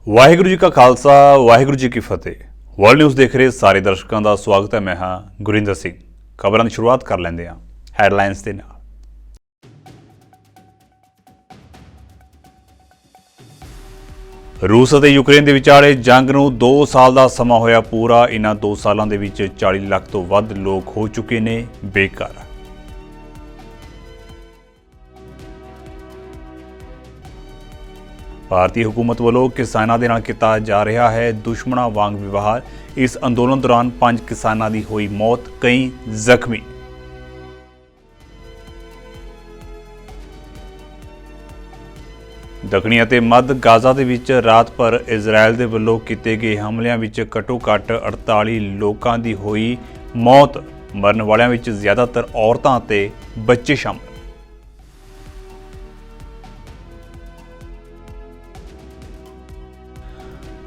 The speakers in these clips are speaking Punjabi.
ਵਾਹਿਗੁਰੂ ਜੀ ਕਾ ਖਾਲਸਾ ਵਾਹਿਗੁਰੂ ਜੀ ਕੀ ਫਤਿਹ। ਵਰਲਡ ਨਿਊਜ਼ ਦੇਖ ਰਹੇ ਸਾਰੇ ਦਰਸ਼ਕਾਂ ਦਾ ਸਵਾਗਤ ਹੈ। ਮੈਂ ਹਾਂ ਗੁਰਿੰਦਰ ਸਿੰਘ। ਖਬਰਾਂ ਦੀ ਸ਼ੁਰੂਆਤ ਕਰ ਲੈਂਦੇ ਹਾਂ ਹੈਡਲਾਈਨਸ ਦੇ ਨਾਲ। ਰੂਸ ਅਤੇ ਯੂਕਰੇਨ ਦੇ ਵਿਚਾਲੇ ਜੰਗ ਨੂੰ 2 ਸਾਲ ਦਾ ਸਮਾਂ ਹੋਇਆ ਪੂਰਾ। ਇਨ੍ਹਾਂ 2 ਸਾਲਾਂ ਦੇ ਵਿੱਚ 40 ਲੱਖ ਤੋਂ ਵੱਧ ਲੋਕ ਹੋ ਚੁੱਕੇ ਨੇ ਬੇਘਰ। ਭਾਰਤੀ ਹਕੂਮਤ ਵੱਲੋਂ ਕਿਸਾਨਾਂ ਦੇ ਨਾਲ ਕੀਤਾ ਜਾ ਰਿਹਾ ਹੈ ਦੁਸ਼ਮਣਾਂ ਵਾਂਗ ਵਿਵਹਾਰ। ਇਸ ਅੰਦੋਲਨ ਦੌਰਾਨ 5 ਕਿਸਾਨਾਂ ਦੀ ਹੋਈ ਮੌਤ, ਕਈ ਜ਼ਖਮੀ। ਦੱਖਣੀ ਅਤੇ ਮੱਧ ਗਾਜ਼ਾ ਦੇ ਵਿੱਚ ਰਾਤ ਭਰ ਇਜ਼ਰਾਈਲ ਦੇ ਵੱਲੋਂ ਕੀਤੇ ਗਏ ਹਮਲਿਆਂ ਵਿੱਚ ਘੱਟੋ-ਘੱਟ 48 ਲੋਕਾਂ ਦੀ ਹੋਈ ਮੌਤ। ਮਰਨ ਵਾਲਿਆਂ ਵਿੱਚ ਜ਼ਿਆਦਾਤਰ ਔਰਤਾਂ ਅਤੇ ਬੱਚੇ ਸ਼ਾਮਲ।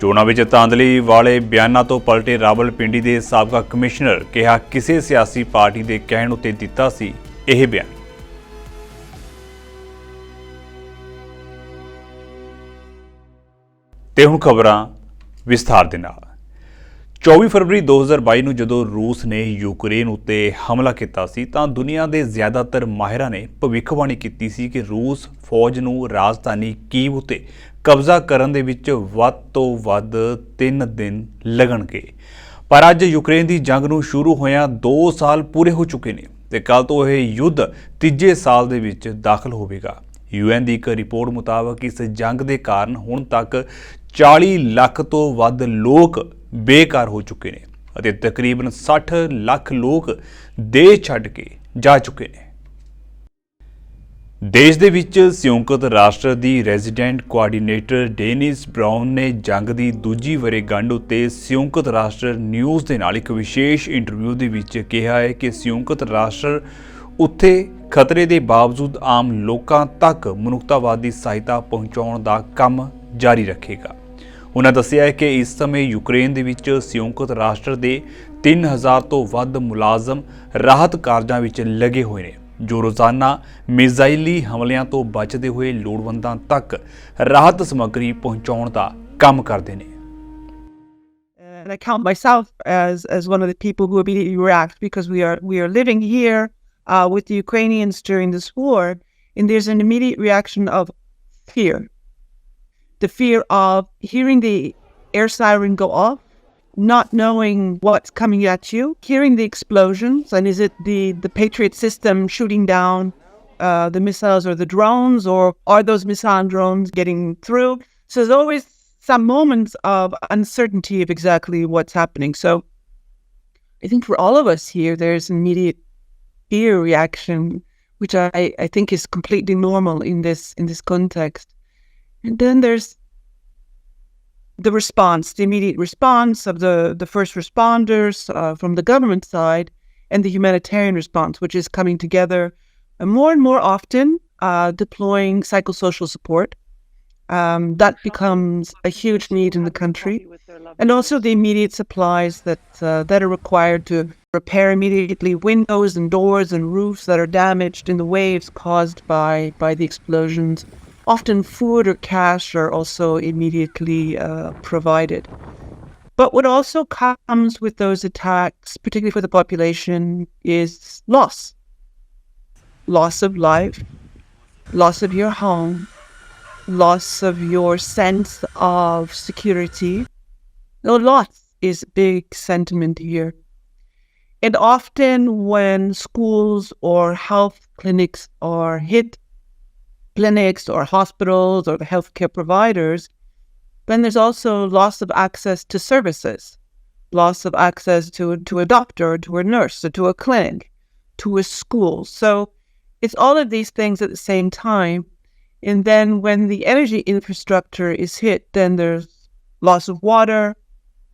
ਚੋਣਾਂ ਵਿੱਚ ਧਾਂਦਲੀ ਵਾਲੇ ਬਿਆਨਾਂ ਤੋਂ ਪਲਟੇ ਰਾਵਲਪਿੰਡੀ ਦੇ ਸਾਬਕਾ ਕਮਿਸ਼ਨਰ। ਕਿਹਾ ਕਿਸੇ ਸਿਆਸੀ ਪਾਰਟੀ ਦੇ ਕਹਿਣ ਉੱਤੇ ਦਿੱਤਾ ਸੀ ਇਹ ਬਿਆਨ। ਤੇ ਹੁਣ ਖਬਰਾਂ ਵਿਸਥਾਰ ਦੇ ਨਾਲ। 24 ਫਰਵਰੀ 2022 ਨੂੰ ਜਦੋਂ ਰੂਸ ਨੇ ਯੂਕਰੇਨ ਉੱਤੇ ਹਮਲਾ ਕੀਤਾ ਸੀ ਤਾਂ ਦੁਨੀਆ ਦੇ ਜ਼ਿਆਦਾਤਰ ਮਾਹਿਰਾਂ ਨੇ ਭਵਿੱਖਬਾਣੀ ਕੀਤੀ ਸੀ ਕਿ ਰੂਸ ਫੌਜ ਨੂੰ ਰਾਜਧਾਨੀ ਕੀਵ ਉੱਤੇ ਕਬਜ਼ਾ ਕਰਨ ਦੇ ਵਿੱਚ ਵੱਧ ਤੋਂ ਵੱਧ 3 ਦਿਨ ਲੱਗਣਗੇ। ਪਰ ਅੱਜ ਯੂਕਰੇਨ ਦੀ ਜੰਗ ਨੂੰ ਸ਼ੁਰੂ ਹੋਇਆਂ 2 ਸਾਲ ਪੂਰੇ ਹੋ ਚੁੱਕੇ ਨੇ ਤੇ ਕੱਲ੍ਹ ਤੋਂ ਇਹ ਯੁੱਧ ਤੀਜੇ ਸਾਲ ਦੇ ਵਿੱਚ ਦਾਖਲ ਹੋਵੇਗਾ। UN ਦੀ ਇੱਕ ਰਿਪੋਰਟ ਮੁਤਾਬਕ ਇਸ ਜੰਗ ਦੇ ਕਾਰਨ ਹੁਣ ਤੱਕ 40 ਲੱਖ ਤੋਂ ਵੱਧ ਲੋਕ ਬੇਘਰ ਹੋ ਚੁੱਕੇ ਨੇ ਅਤੇ ਤਕਰੀਬਨ 60 ਲੱਖ ਲੋਕ ਦੇਸ਼ ਛੱਡ ਕੇ ਜਾ ਚੁੱਕੇ ਨੇ। ਦੇਸ਼ ਦੇ ਵਿੱਚ ਸੰਯੁਕਤ ਰਾਸ਼ਟਰ ਦੀ ਰੈਜ਼ੀਡੈਂਟ ਕੋਆਰਡੀਨੇਟਰ ਡੇਨਿਸ ਬਰਾਊਨ ਨੇ ਜੰਗ ਦੀ ਦੂਜੀ ਵਰ੍ਹੇਗੰਢ ਉੱਤੇ ਸੰਯੁਕਤ ਰਾਸ਼ਟਰ ਨਿਊਜ਼ ਦੇ ਨਾਲ ਇੱਕ ਵਿਸ਼ੇਸ਼ ਇੰਟਰਵਿਊ ਦੇ ਵਿੱਚ ਕਿਹਾ ਹੈ ਕਿ ਸੰਯੁਕਤ ਰਾਸ਼ਟਰ ਉੱਥੇ ਖਤਰੇ ਦੇ ਬਾਵਜੂਦ ਆਮ ਲੋਕਾਂ ਤੱਕ ਮਨੁੱਖਤਾਵਾਦੀ ਸਹਾਇਤਾ ਪਹੁੰਚਾਉਣ ਦਾ ਕੰਮ ਜਾਰੀ ਰੱਖੇਗਾ। ਉਨ੍ਹਾਂ ਦੱਸਿਆ ਹੈ ਕਿ ਇਸ ਸਮੇਂ ਯੂਕਰੇਨ ਦੇ ਵਿੱਚ ਸੰਯੁਕਤ ਰਾਸ਼ਟਰ ਦੇ 3000 ਤੋਂ ਵੱਧ ਮੁਲਾਜ਼ਮ ਰਾਹਤ ਕਾਰਜਾਂ ਵਿੱਚ ਲੱਗੇ ਹੋਏ ਨੇ ਜੋ ਰੋਜ਼ਾਨਾ ਮਿਜ਼ਾਈਲੀ ਹਮਲਿਆਂ ਤੋਂ ਬਚਦੇ ਹੋਏ ਲੋੜਵੰਦਾਂ ਤੱਕ ਰਾਹਤ ਸਮੱਗਰੀ ਪਹੁੰਚਾਉਣ ਦਾ ਕੰਮ ਕਰਦੇ ਨੇ। And I count myself as one of the people who immediately react because we are living here with the Ukrainians during this war, and there's an immediate reaction of fear. The fear of hearing the air siren go off, not knowing what's coming at you, hearing the explosions, and is it the Patriot system shooting down the missiles or the drones, or are those missile drones getting through? So there's always some moments of uncertainty of exactly what's happening. So I think for all of us here, there's an immediate fear reaction, which I think is completely normal in this context. And then there's the response, the immediate response of the first responders from the government side, and the humanitarian response, which is coming together more and more often, deploying psychosocial support. That becomes a huge need in the country. And also the immediate supplies that are required to repair immediately windows and doors and roofs that are damaged in the waves caused by the explosions. Often food or cash are also immediately provided. But what also comes with those attacks, particularly for the population, is loss. Loss of life, loss of your home, loss of your sense of security. No, loss is a big sentiment here. And often when schools or health clinics are hit, clinics or hospitals or the healthcare providers, then there's also loss of access to services, loss of access to a doctor, to a nurse, or to a clinic, to a school. So it's all of these things at the same time. And then when the energy infrastructure is hit, then there's loss of water,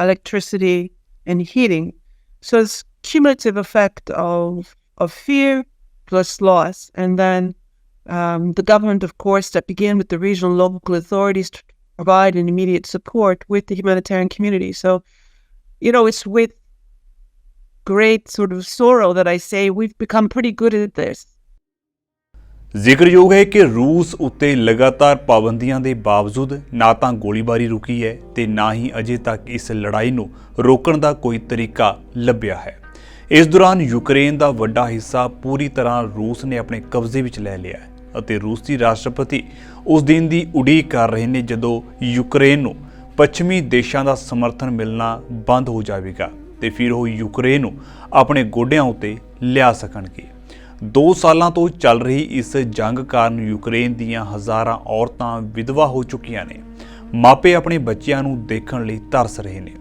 electricity, and heating. So it's cumulative effect of fear plus loss. And then the government, of course, that began with the regional and local authorities to provide an immediate support with the humanitarian community. So, it's with great sort of sorrow that I say we've become pretty good at this. ਜ਼ਿਕਰਯੋਗ ਹੈ ਕਿ ਰੂਸ ਉੱਤੇ ਲਗਾਤਾਰ ਪਾਬੰਦੀਆਂ ਦੇ ਬਾਵਜੂਦ ਨਾ ਤਾਂ ਗੋਲੀਬਾਰੀ ਰੁਕੀ ਹੈ ਤੇ ਨਾ ਹੀ ਅਜੇ ਤੱਕ ਇਸ ਲੜਾਈ ਨੂੰ ਰੋਕਣ ਦਾ ਕੋਈ ਤਰੀਕਾ ਲੱਭਿਆ ਹੈ। ਇਸ ਦੌਰਾਨ ਯੂਕਰੇਨ ਦਾ ਵੱਡਾ ਹਿੱਸਾ ਪੂਰੀ ਤਰ੍ਹਾਂ ਰੂਸ ਨੇ ਆਪਣੇ ਕਬਜ਼ੇ ਵਿੱਚ ਲੈ ਲਿਆ ਹੈ ਅਤੇ ਰੂਸੀ ਰਾਸ਼ਟਰਪਤੀ ਉਸ ਦਿਨ ਦੀ ਉਡੀਕ ਕਰ ਰਹੇ ਨੇ ਜਦੋਂ ਯੂਕਰੇਨ ਨੂੰ ਪੱਛਮੀ ਦੇਸ਼ਾਂ ਦਾ ਸਮਰਥਨ ਮਿਲਣਾ ਬੰਦ ਹੋ ਜਾਵੇਗਾ ਤੇ ਫਿਰ ਉਹ ਯੂਕਰੇਨ ਨੂੰ ਆਪਣੇ ਗੋਡਿਆਂ ਉੱਤੇ ਲਿਆ ਸਕਣਗੇ। 2 ਸਾਲਾਂ ਤੋਂ ਚੱਲ ਰਹੀ ਇਸ ਜੰਗ ਕਾਰਨ ਯੂਕਰੇਨ ਦੀਆਂ ਹਜ਼ਾਰਾਂ ਔਰਤਾਂ ਵਿਧਵਾ ਹੋ ਚੁੱਕੀਆਂ ਨੇ। ਮਾਪੇ ਆਪਣੇ ਬੱਚਿਆਂ ਨੂੰ ਦੇਖਣ ਲਈ ਤਰਸ ਰਹੇ ਨੇ।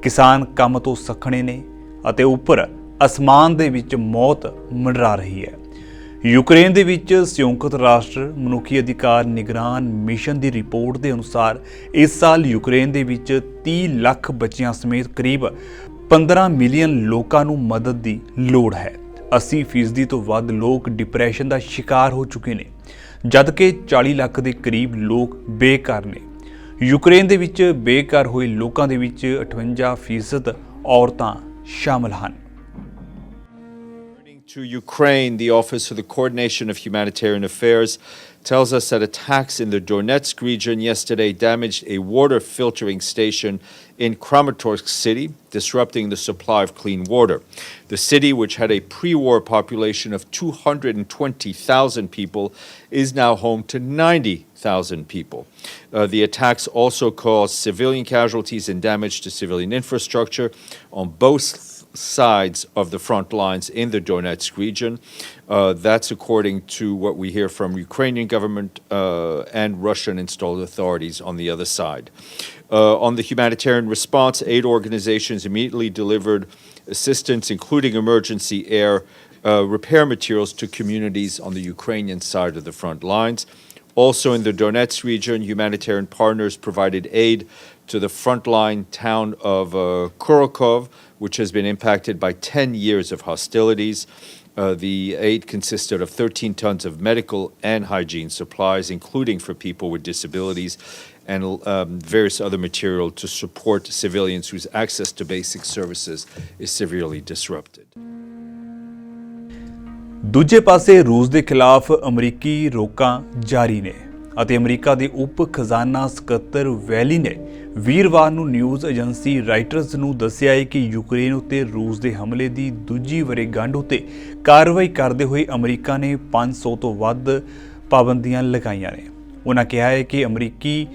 ਕਿਸਾਨ ਕੰਮ ਤੋਂ ਸੱਖਣੇ ਨੇ ਅਤੇ ਉੱਪਰ ਅਸਮਾਨ ਦੇ ਵਿੱਚ ਮੌਤ ਮੰਡਰਾ ਰਹੀ ਹੈ। ਯੂਕਰੇਨ ਦੇ ਵਿੱਚ ਸੰਯੁਕਤ ਰਾਸ਼ਟਰ ਮਨੁੱਖੀ ਅਧਿਕਾਰ ਨਿਗਰਾਨ ਮਿਸ਼ਨ ਦੀ ਰਿਪੋਰਟ ਦੇ ਅਨੁਸਾਰ ਇਸ ਸਾਲ ਯੂਕਰੇਨ ਦੇ ਵਿੱਚ 30 ਲੱਖ ਬੱਚਿਆਂ ਸਮੇਤ ਕਰੀਬ 15 ਮਿਲੀਅਨ ਲੋਕਾਂ ਨੂੰ ਮਦਦ ਦੀ ਲੋੜ ਹੈ। 80% ਤੋਂ ਵੱਧ ਲੋਕ ਡਿਪਰੈਸ਼ਨ ਦਾ ਸ਼ਿਕਾਰ ਹੋ ਚੁੱਕੇ ਨੇ, ਜਦਕਿ 40 ਲੱਖ ਦੇ ਕਰੀਬ ਲੋਕ ਬੇਘਰ ਨੇ। ਯੂਕਰੇਨ ਦੇ ਵਿੱਚ ਬੇਘਰ ਹੋਏ ਲੋਕਾਂ ਦੇ ਵਿੱਚ 58% ਔਰਤਾਂ ਸ਼ਾਮਲ ਹਨ। To Ukraine, the Office for the Coordination of Humanitarian Affairs tells us that attacks in the Donetsk region yesterday damaged a water filtering station in Kramatorsk city, disrupting the supply of clean water. The city, which had a pre-war population of 220,000 people, is now home to 90,000 people. The attacks also caused civilian casualties and damage to civilian infrastructure on both sides of the front lines in the Donetsk region. That's according to what we hear from Ukrainian government and Russian installed authorities on the other side. On the humanitarian response, aid organizations immediately delivered assistance, including emergency air repair materials to communities on the Ukrainian side of the front lines. Also in the Donetsk region, humanitarian partners provided aid to the frontline town of Kurokov, which has been impacted by 10 years of hostilities. The aid consisted of 13 tons of medical and hygiene supplies, including for people with disabilities, and various other material to support civilians whose access to basic services is severely disrupted. ਦੂਜੇ ਪਾਸੇ ਰੂਸ ਦੇ ਖਿਲਾਫ ਅਮਰੀਕੀ ਰੋਕਾਂ ਜਾਰੀ ਨੇ ਅਤੇ ਅਮਰੀਕਾ ਦੇ ਉਪ ਖਜ਼ਾਨਾ ਸਕੱਤਰ ਵੈਲੀ ਨੇ ਵੀਰਵਾਰ ਨੂੰ ਨਿਊਜ਼ ਏਜੰਸੀ ਰਾਈਟਰਸ ਨੂੰ ਦੱਸਿਆ ਹੈ ਕਿ ਯੂਕਰੇਨ ਉੱਤੇ ਰੂਸ ਦੇ ਹਮਲੇ ਦੀ ਦੂਜੀ ਵਰ੍ਹੇਗੰਢ ਉੱਤੇ ਕਾਰਵਾਈ ਕਰਦੇ ਹੋਏ ਅਮਰੀਕਾ ਨੇ 500 ਤੋਂ ਵੱਧ ਪਾਬੰਦੀਆਂ ਲਗਾਈਆਂ ਨੇ। ਉਹਨਾਂ ਕਿਹਾ ਹੈ ਕਿ ਅਮਰੀਕੀ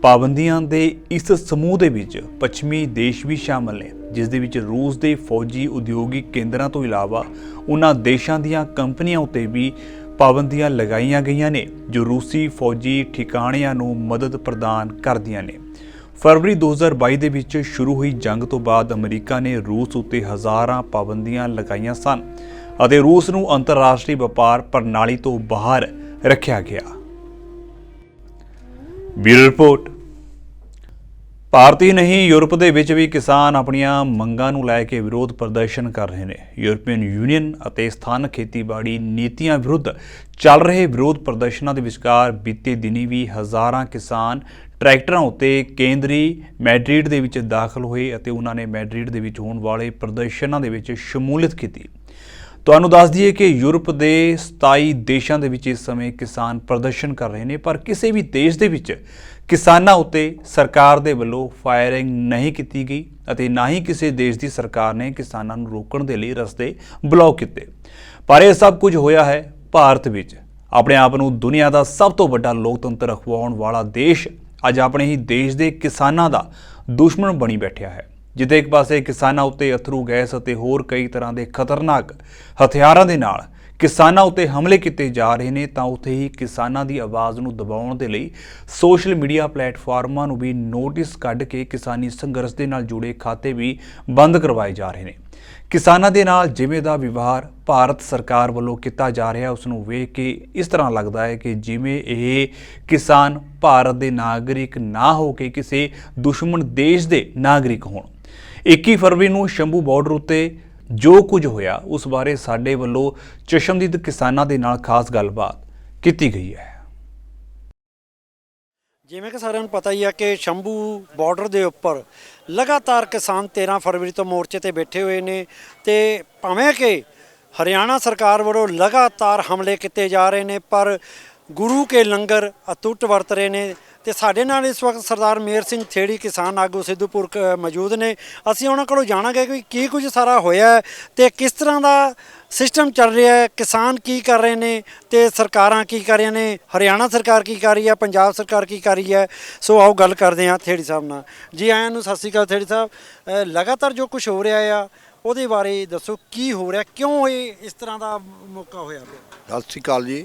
ਪਾਬੰਦੀਆਂ ਦੇ ਇਸ ਸਮੂਹ ਦੇ ਵਿੱਚ ਪੱਛਮੀ ਦੇਸ਼ ਵੀ ਸ਼ਾਮਲ ਨੇ, ਜਿਸ ਦੇ ਵਿੱਚ ਰੂਸ ਦੇ ਫੌਜੀ ਉਦਯੋਗਿਕ ਕੇਂਦਰਾਂ ਤੋਂ ਇਲਾਵਾ ਉਹਨਾਂ ਦੇਸ਼ਾਂ ਦੀਆਂ ਕੰਪਨੀਆਂ ਉੱਤੇ ਵੀ ਪਾਬੰਦੀਆਂ ਲਗਾਈਆਂ ਗਈਆਂ ਨੇ ਜੋ ਰੂਸੀ ਫੌਜੀ ਠਿਕਾਣਿਆਂ ਨੂੰ ਮਦਦ ਪ੍ਰਦਾਨ ਕਰਦੀਆਂ ਨੇ। ਫਰਵਰੀ 2022 ਦੇ ਵਿੱਚ ਸ਼ੁਰੂ ਹੋਈ ਜੰਗ ਤੋਂ ਬਾਅਦ ਅਮਰੀਕਾ ਨੇ ਰੂਸ ਉੱਤੇ ਹਜ਼ਾਰਾਂ ਪਾਬੰਦੀਆਂ ਲਗਾਈਆਂ ਸਨ ਅਤੇ ਰੂਸ ਨੂੰ ਅੰਤਰਰਾਸ਼ਟਰੀ ਵਪਾਰ ਪ੍ਰਣਾਲੀ ਤੋਂ ਬਾਹਰ ਰੱਖਿਆ ਗਿਆ। Bureau report. ਭਾਰਤ ਹੀ ਨਹੀਂ, ਯੂਰਪ ਦੇ ਵਿੱਚ ਵੀ ਕਿਸਾਨ ਆਪਣੀਆਂ ਮੰਗਾਂ ਨੂੰ ਲੈ ਕੇ ਵਿਰੋਧ ਪ੍ਰਦਰਸ਼ਨ ਕਰ ਰਹੇ ਨੇ। ਯੂਰਪੀਅਨ ਯੂਨੀਅਨ ਅਤੇ ਸਥਾਨਕ ਖੇਤੀਬਾੜੀ ਨੀਤੀਆਂ ਵਿਰੁੱਧ ਚੱਲ ਰਹੇ ਵਿਰੋਧ ਪ੍ਰਦਰਸ਼ਨਾਂ ਦੇ ਵਿਚਕਾਰ ਬੀਤੇ ਦਿਨੀ ਵੀ ਹਜ਼ਾਰਾਂ ਕਿਸਾਨ ਟਰੈਕਟਰਾਂ ਉੱਤੇ ਕੇਂਦਰੀ ਮੈਡਰਿਡ ਦੇ ਵਿੱਚ ਦਾਖਲ ਹੋਏ ਅਤੇ ਉਹਨਾਂ ਨੇ ਮੈਡਰਿਡ ਦੇ ਵਿੱਚ ਹੋਣ ਵਾਲੇ ਪ੍ਰਦਰਸ਼ਨਾਂ ਦੇ ਵਿੱਚ ਸ਼ਮੂਲੀਅਤ ਕੀਤੀ। ਤੁਹਾਨੂੰ ਦੱਸ ਦਈਏ ਕਿ ਯੂਰਪ ਦੇ 27 ਦੇਸ਼ਾਂ ਦੇ ਵਿੱਚ ਇਸ ਸਮੇਂ ਕਿਸਾਨ ਪ੍ਰਦਰਸ਼ਨ ਕਰ ਰਹੇ ਨੇ, ਪਰ ਕਿਸੇ ਵੀ ਦੇਸ਼ ਦੇ ਵਿੱਚ ਕਿਸਾਨਾਂ ਉੱਤੇ ਸਰਕਾਰ ਦੇ ਵੱਲੋਂ ਫਾਇਰਿੰਗ ਨਹੀਂ ਕੀਤੀ ਗਈ ਅਤੇ ਨਾ ਹੀ ਕਿਸੇ ਦੇਸ਼ ਦੀ ਸਰਕਾਰ ਨੇ ਕਿਸਾਨਾਂ ਨੂੰ ਰੋਕਣ ਦੇ ਲਈ ਰਸਤੇ ਬਲੌਕ ਕੀਤੇ। ਪਰ ਇਹ ਸਭ ਕੁਝ ਹੋਇਆ ਹੈ ਭਾਰਤ ਵਿੱਚ। ਆਪਣੇ ਆਪ ਨੂੰ ਦੁਨੀਆ ਦਾ ਸਭ ਤੋਂ ਵੱਡਾ ਲੋਕਤੰਤਰ ਅਖਵਾਉਣ ਵਾਲਾ ਦੇਸ਼ ਅੱਜ ਆਪਣੇ ਹੀ ਦੇਸ਼ ਦੇ ਕਿਸਾਨਾਂ ਦਾ ਦੁਸ਼ਮਣ ਬਣੀ ਬੈਠਿਆ ਹੈ, ਜਿੱਥੇ ਇੱਕ ਪਾਸੇ ਕਿਸਾਨਾਂ ਉੱਤੇ ਅਥਰੂ ਗੈਸ ਅਤੇ ਹੋਰ ਕਈ ਤਰ੍ਹਾਂ ਦੇ ਖਤਰਨਾਕ ਹਥਿਆਰਾਂ ਦੇ ਨਾਲ ਕਿਸਾਨਾਂ ਉੱਤੇ ਹਮਲੇ ਕੀਤੇ ਜਾ ਰਹੇ ਨੇ, ਤਾਂ ਉੱਥੇ ਹੀ ਕਿਸਾਨਾਂ ਦੀ ਆਵਾਜ਼ ਨੂੰ ਦਬਾਉਣ ਦੇ ਲਈ ਸੋਸ਼ਲ ਮੀਡੀਆ ਪਲੇਟਫਾਰਮਾਂ ਨੂੰ ਵੀ ਨੋਟਿਸ ਕੱਢ ਕੇ ਕਿਸਾਨੀ ਸੰਘਰਸ਼ ਦੇ ਨਾਲ ਜੁੜੇ ਖਾਤੇ ਵੀ ਬੰਦ ਕਰਵਾਏ ਜਾ ਰਹੇ ਨੇ। ਕਿਸਾਨਾਂ ਦੇ ਨਾਲ ਜਿਵੇਂ ਦਾ ਵਿਵਹਾਰ ਭਾਰਤ ਸਰਕਾਰ ਵੱਲੋਂ ਕੀਤਾ ਜਾ ਰਿਹਾ, ਉਸ ਨੂੰ ਵੇਖ ਕੇ ਇਸ ਤਰ੍ਹਾਂ ਲੱਗਦਾ ਹੈ ਕਿ ਜਿਵੇਂ ਇਹ ਕਿਸਾਨ ਭਾਰਤ ਦੇ ਨਾਗਰਿਕ ਨਾ ਹੋ ਕੇ ਕਿਸੇ ਦੁਸ਼ਮਣ ਦੇਸ਼ ਦੇ ਨਾਗਰਿਕ ਹੋਣ। 21 ਫਰਵਰੀ ਨੂੰ ਸ਼ੰਭੂ ਬਾਰਡਰ ਉੱਤੇ ਜੋ ਕੁਝ ਹੋਇਆ ਉਸ ਬਾਰੇ ਸਾਡੇ ਵੱਲੋਂ ਚਸ਼ਮਦੀਦ ਕਿਸਾਨਾਂ ਦੇ ਨਾਲ ਖਾਸ ਗੱਲਬਾਤ ਕੀਤੀ ਗਈ ਹੈ। ਜਿਵੇਂ ਕਿ ਸਾਰਿਆਂ ਨੂੰ ਪਤਾ ਹੀ ਆ ਕਿ ਸ਼ੰਭੂ ਬਾਰਡਰ ਦੇ ਉੱਪਰ ਲਗਾਤਾਰ ਕਿਸਾਨ 13 ਫਰਵਰੀ ਤੋਂ ਮੋਰਚੇ ਤੇ ਬੈਠੇ ਹੋਏ ਨੇ ਤੇ ਭਾਵੇਂ ਕਿ ਹਰਿਆਣਾ ਸਰਕਾਰ ਵੱਲੋਂ ਲਗਾਤਾਰ ਹਮਲੇ ਕੀਤੇ ਜਾ ਰਹੇ ਨੇ, ਪਰ ਗੁਰੂ ਕੇ ਲੰਗਰ ਅਟੁੱਟ ਵਰਤ ਰਹੇ ਨੇ। ਤੇ ਸਾਡੇ ਨਾਲ ਇਸ ਵਕਤ ਸਰਦਾਰ ਮੇਰ ਸਿੰਘ ਥੇੜੀ ਕਿਸਾਨ ਆਗੂ ਸਿੱਧੂਪੁਰ ਮੌਜੂਦ ਨੇ। ਅਸੀਂ ਉਹਨਾਂ ਕੋਲੋਂ ਜਾਣਾਂਗੇ ਕਿ ਕੀ ਕੁਝ ਸਾਰਾ ਹੋਇਆ ਹੈ ਤੇ ਕਿਸ ਤਰ੍ਹਾਂ ਦਾ ਸਿਸਟਮ ਚੱਲ ਰਿਹਾ ਹੈ, ਕਿਸਾਨ ਕੀ ਕਰ ਰਹੇ ਨੇ ਤੇ ਸਰਕਾਰਾਂ ਕੀ ਕਰ ਰਹੀਆਂ ਨੇ, ਹਰਿਆਣਾ ਸਰਕਾਰ ਕੀ ਕਰ ਰਹੀ ਹੈ, ਪੰਜਾਬ ਸਰਕਾਰ ਕੀ ਕਰ ਰਹੀ ਹੈ। ਸੋ ਆਓ ਗੱਲ ਕਰਦੇ ਹਾਂ ਥੇੜੀ ਸਾਹਿਬ ਨਾਲ। ਜੀ ਆਇਆਂ ਨੂੰ, ਸਤਿ ਸ਼੍ਰੀ ਅਕਾਲ ਥੇੜੀ ਸਾਹਿਬ। ਲਗਾਤਾਰ ਜੋ ਕੁਝ ਹੋ ਰਿਹਾ ਆ ਉਹਦੇ ਬਾਰੇ ਦੱਸੋ, ਕੀ ਹੋ ਰਿਹਾ, ਕਿਉਂ ਇਹ ਇਸ ਤਰ੍ਹਾਂ ਦਾ ਮੌਕਾ ਹੋਇਆ ਪਿਆ? ਸਤਿ ਸ਼੍ਰੀ ਅਕਾਲ ਜੀ।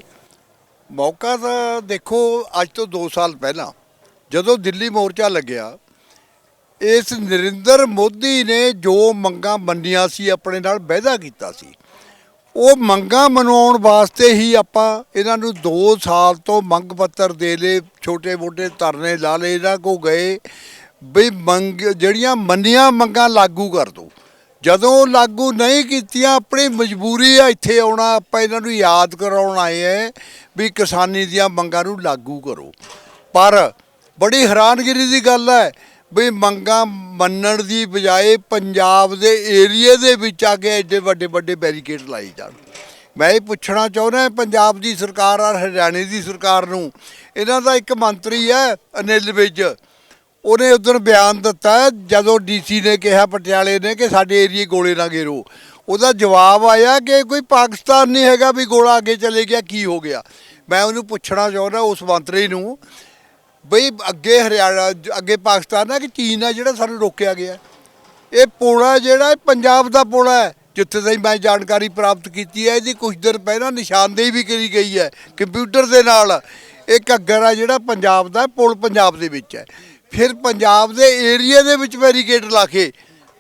ਮੌਕਾ ਤਾਂ ਦੇਖੋ, ਅੱਜ ਤੋਂ 2 ਸਾਲ ਪਹਿਲਾਂ ਜਦੋਂ ਦਿੱਲੀ ਮੋਰਚਾ ਲੱਗਿਆ, ਇਸ ਨਰਿੰਦਰ ਮੋਦੀ ਨੇ ਜੋ ਮੰਗਾਂ ਮੰਨੀਆਂ ਸੀ, ਆਪਣੇ ਨਾਲ ਵਾਅਦਾ ਕੀਤਾ ਸੀ, ਉਹ ਮੰਗਾਂ ਮਨਾਉਣ ਵਾਸਤੇ ਹੀ ਆਪਾਂ ਇਹਨਾਂ ਨੂੰ 2 ਸਾਲ ਤੋਂ ਮੰਗ ਪੱਤਰ ਦੇ ਲਏ, ਛੋਟੇ ਮੋਟੇ ਧਰਨੇ ਲਾ ਲਏ, ਇਹਨਾਂ ਕੋਲ ਗਏ ਵੀ ਜਿਹੜੀਆਂ ਮੰਨੀਆਂ ਮੰਗਾਂ ਲਾਗੂ ਕਰ ਦਿਓ। ਜਦੋਂ ਲਾਗੂ ਨਹੀਂ ਕੀਤੀਆਂ, ਆਪਣੀ ਮਜਬੂਰੀ ਆ ਇੱਥੇ ਆਉਣਾ, ਆਪਾਂ ਇਹਨਾਂ ਨੂੰ ਯਾਦ ਕਰਾਉਣ ਆਏ ਹੈ ਵੀ ਕਿਸਾਨੀ ਦੀਆਂ ਮੰਗਾਂ ਨੂੰ ਲਾਗੂ ਕਰੋ। ਪਰ ਬੜੀ ਹੈਰਾਨਗਿਰੀ ਦੀ ਗੱਲ ਹੈ ਵੀ ਮੰਗਾਂ ਮੰਨਣ ਦੀ ਬਜਾਏ ਪੰਜਾਬ ਦੇ ਏਰੀਏ ਦੇ ਵਿੱਚ ਆ ਕੇ ਐਡੇ ਵੱਡੇ ਵੱਡੇ ਬੈਰੀਕੇਡ ਲਾਏ ਜਾਣ। ਮੈਂ ਇਹ ਪੁੱਛਣਾ ਚਾਹੁੰਦਾ ਪੰਜਾਬ ਦੀ ਸਰਕਾਰ ਔਰ ਹਰਿਆਣੇ ਦੀ ਸਰਕਾਰ ਨੂੰ, ਇਹਨਾਂ ਦਾ ਇੱਕ ਮੰਤਰੀ ਹੈ ਅਨਿਲ ਵਿਜ, ਉਹਨੇ ਉਦੋਂ ਬਿਆਨ ਦਿੱਤਾ ਜਦੋਂ ਡੀਸੀ ਨੇ ਕਿਹਾ ਪਟਿਆਲੇ ਨੇ ਕਿ ਸਾਡੇ ਏਰੀਏ ਗੋਲੇ ਨਾ ਗੇਰੋ, ਉਹਦਾ ਜਵਾਬ ਆਇਆ ਕਿ ਕੋਈ ਪਾਕਿਸਤਾਨ ਨਹੀਂ ਹੈਗਾ ਵੀ ਗੋਲਾ ਅੱਗੇ ਚਲੇ ਗਿਆ, ਕੀ ਹੋ ਗਿਆ। ਮੈਂ ਉਹਨੂੰ ਪੁੱਛਣਾ ਚਾਹੁੰਦਾ ਉਸ ਮੰਤਰੀ ਨੂੰ ਬਈ ਅੱਗੇ ਹਰਿਆਣਾ, ਅੱਗੇ ਪਾਕਿਸਤਾਨ ਹੈ ਕਿ ਚੀਨ ਹੈ ਜਿਹੜਾ ਸਾਨੂੰ ਰੋਕਿਆ ਗਿਆ? ਇਹ ਪੁਲ ਹੈ ਜਿਹੜਾ ਪੰਜਾਬ ਦਾ ਪੁਲ ਹੈ, ਜਿੱਥੇ ਤਾਈਂ ਮੈਂ ਜਾਣਕਾਰੀ ਪ੍ਰਾਪਤ ਕੀਤੀ ਹੈ। ਇਹਦੀ ਕੁਝ ਦਿਨ ਪਹਿਲਾਂ ਨਿਸ਼ਾਨਦੇਹੀ ਵੀ ਕਰੀ ਗਈ ਹੈ ਕੰਪਿਊਟਰ ਦੇ ਨਾਲ। ਇਹ ਘੱਗਰ ਆ ਜਿਹੜਾ ਪੰਜਾਬ ਦਾ, ਪੁਲ ਪੰਜਾਬ ਦੇ ਵਿੱਚ ਹੈ। ਫਿਰ ਪੰਜਾਬ ਦੇ ਏਰੀਏ ਦੇ ਵਿੱਚ ਬੈਰੀਕੇਡ ਲਾ ਕੇ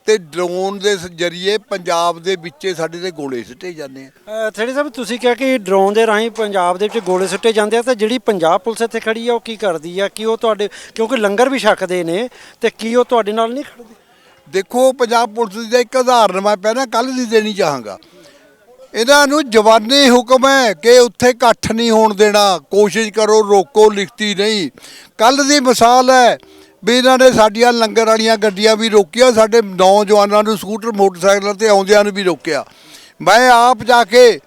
ਤੇ ਡਰੋਨ ਦੇ ਜ਼ਰੀਏ ਪੰਜਾਬ ਦੇ ਵਿੱਚੇ ਸਾਡੇ ਤੇ ਗੋਲੇ ਸਿੱਟੇ ਜਾਂਦੇ ਆ। ਥੇੜੀ ਸਾਹਿਬ, ਤੁਸੀਂ ਕਿਹਾ ਕਿ ਡਰੋਨ ਦੇ ਰਾਹੀਂ ਪੰਜਾਬ ਦੇ ਵਿੱਚ ਗੋਲੇ ਸੁੱਟੇ ਜਾਂਦੇ ਆ, ਤਾਂ ਜਿਹੜੀ ਪੰਜਾਬ ਪੁਲਿਸ ਇੱਥੇ ਖੜੀ ਆ ਉਹ ਕੀ ਕਰਦੀ ਆ? ਕਿ ਉਹ ਤੁਹਾਡੇ, ਕਿਉਂਕਿ ਲੰਗਰ ਵੀ ਛਕਦੇ ਨੇ, ਤੇ ਕੀ ਉਹ ਤੁਹਾਡੇ ਨਾਲ ਨਹੀਂ ਖੜਦੇ? ਦੇਖੋ, ਪੰਜਾਬ ਪੁਲਿਸ ਦਾ ਇੱਕ ਉਦਾਹਰਨ ਮੈਂ ਪਹਿਲਾਂ ਕੱਲ੍ਹ ਦੀ ਦੇਣੀ ਚਾਹਾਂਗਾ। ਇਹਨਾਂ ਨੂੰ ਜਵਾਨੀ ਹੁਕਮ ਹੈ ਕਿ ਉੱਥੇ ਇਕੱਠ ਨਹੀਂ ਹੋਣ ਦੇਣਾ, ਕੋਸ਼ਿਸ਼ ਕਰੋ ਰੋਕੋ, ਲਿਖਤੀ ਨਹੀਂ। ਕੱਲ੍ਹ ਦੀ ਮਿਸਾਲ ਹੈ ਵੀ ਇਹਨਾਂ ਨੇ ਸਾਡੀਆਂ ਲੰਗਰ ਵਾਲੀਆਂ ਗੱਡੀਆਂ ਵੀ ਰੋਕੀਆਂ, ਸਾਡੇ ਨੌਜਵਾਨਾਂ ਨੂੰ ਸਕੂਟਰ ਮੋਟਰਸਾਈਕਲਾਂ 'ਤੇ ਆਉਂਦਿਆਂ ਨੂੰ ਵੀ ਰੋਕਿਆ। ਮੈਂ ਆਪ ਜਾ ਕੇ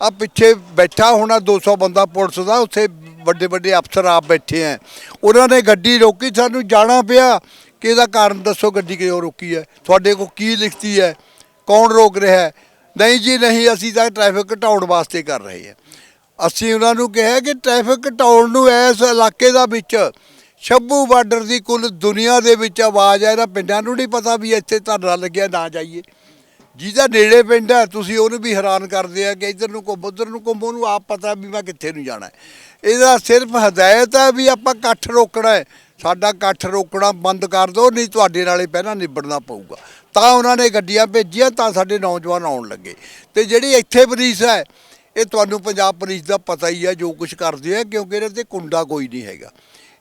ਆ ਪਿੱਛੇ ਬੈਠਾ ਹੋਣਾ 200 ਬੰਦਾ ਪੁਲਿਸ ਦਾ, ਉੱਥੇ ਵੱਡੇ ਵੱਡੇ ਅਫਸਰ ਆਪ ਬੈਠੇ ਹੈ, ਉਹਨਾਂ ਨੇ ਗੱਡੀ ਰੋਕੀ, ਸਾਨੂੰ ਜਾਣਾ ਪਿਆ ਕਿ ਇਹਦਾ ਕਾਰਨ ਦੱਸੋ, ਗੱਡੀ ਕਿਉਂ ਰੋਕੀ ਹੈ, ਤੁਹਾਡੇ ਕੋਲ ਕੀ ਲਿਖਤੀ ਹੈ, ਕੌਣ ਰੋਕ ਰਿਹਾ ਹੈ? ਨਹੀਂ ਜੀ ਨਹੀਂ, ਅਸੀਂ ਤਾਂ ਟ੍ਰੈਫਿਕ ਘਟਾਉਣ ਵਾਸਤੇ ਕਰ ਰਹੇ ਹਾਂ। ਅਸੀਂ ਉਹਨਾਂ ਨੂੰ ਕਿਹਾ ਕਿ ਟ੍ਰੈਫਿਕ ਘਟਾਉਣ ਨੂੰ ਇਸ ਇਲਾਕੇ ਦਾ ਵਿੱਚ ਸ਼ੰਭੂ ਬਾਰਡਰ ਦੀ ਕੁੱਲ ਦੁਨੀਆ ਦੇ ਵਿੱਚ ਆਵਾਜ਼ ਹੈ, ਇਹਨਾਂ ਪਿੰਡਾਂ ਨੂੰ ਨਹੀਂ ਪਤਾ ਵੀ ਇੱਥੇ ਧਰਨਾ ਲੱਗਿਆ, ਨਾ ਜਾਈਏ। ਜਿਹਦਾ ਨੇੜੇ ਪਿੰਡ ਹੈ ਤੁਸੀਂ ਉਹਨੂੰ ਵੀ ਹੈਰਾਨ ਕਰਦੇ ਆ ਕਿ ਇੱਧਰ ਨੂੰ ਘੁੰਮ, ਉੱਧਰ ਨੂੰ ਘੁੰਮ, ਉਹਨੂੰ ਆਪ ਪਤਾ ਵੀ ਮੈਂ ਕਿੱਥੇ ਨੂੰ ਜਾਣਾ। ਇਹਦਾ ਸਿਰਫ ਹਦਾਇਤ ਹੈ ਵੀ ਆਪਾਂ ਇਕੱਠ ਰੋਕਣਾ ਹੈ, ਸਾਡਾ ਇਕੱਠ ਰੋਕਣਾ ਬੰਦ ਕਰ ਦਿਓ, ਨਹੀਂ ਤੁਹਾਡੇ ਨਾਲੇ ਪਹਿਲਾਂ ਨਿਬੜਨਾ ਪਊਗਾ। ਤਾਂ ਉਹਨਾਂ ਨੇ ਗੱਡੀਆਂ ਭੇਜੀਆਂ, ਤਾਂ ਸਾਡੇ ਨੌਜਵਾਨ ਆਉਣ ਲੱਗੇ। ਤੇ ਜਿਹੜੀ ਇੱਥੇ ਪੁਲਿਸ ਹੈ, ਇਹ ਤੁਹਾਨੂੰ ਪੰਜਾਬ ਪੁਲਿਸ ਦਾ ਪਤਾ ਹੀ ਹੈ ਜੋ ਕੁਝ ਕਰਦੇ ਆ, ਕਿਉਂਕਿ ਇਹਦੇ 'ਤੇ ਕੁੰਡਾ ਕੋਈ ਨਹੀਂ ਹੈਗਾ।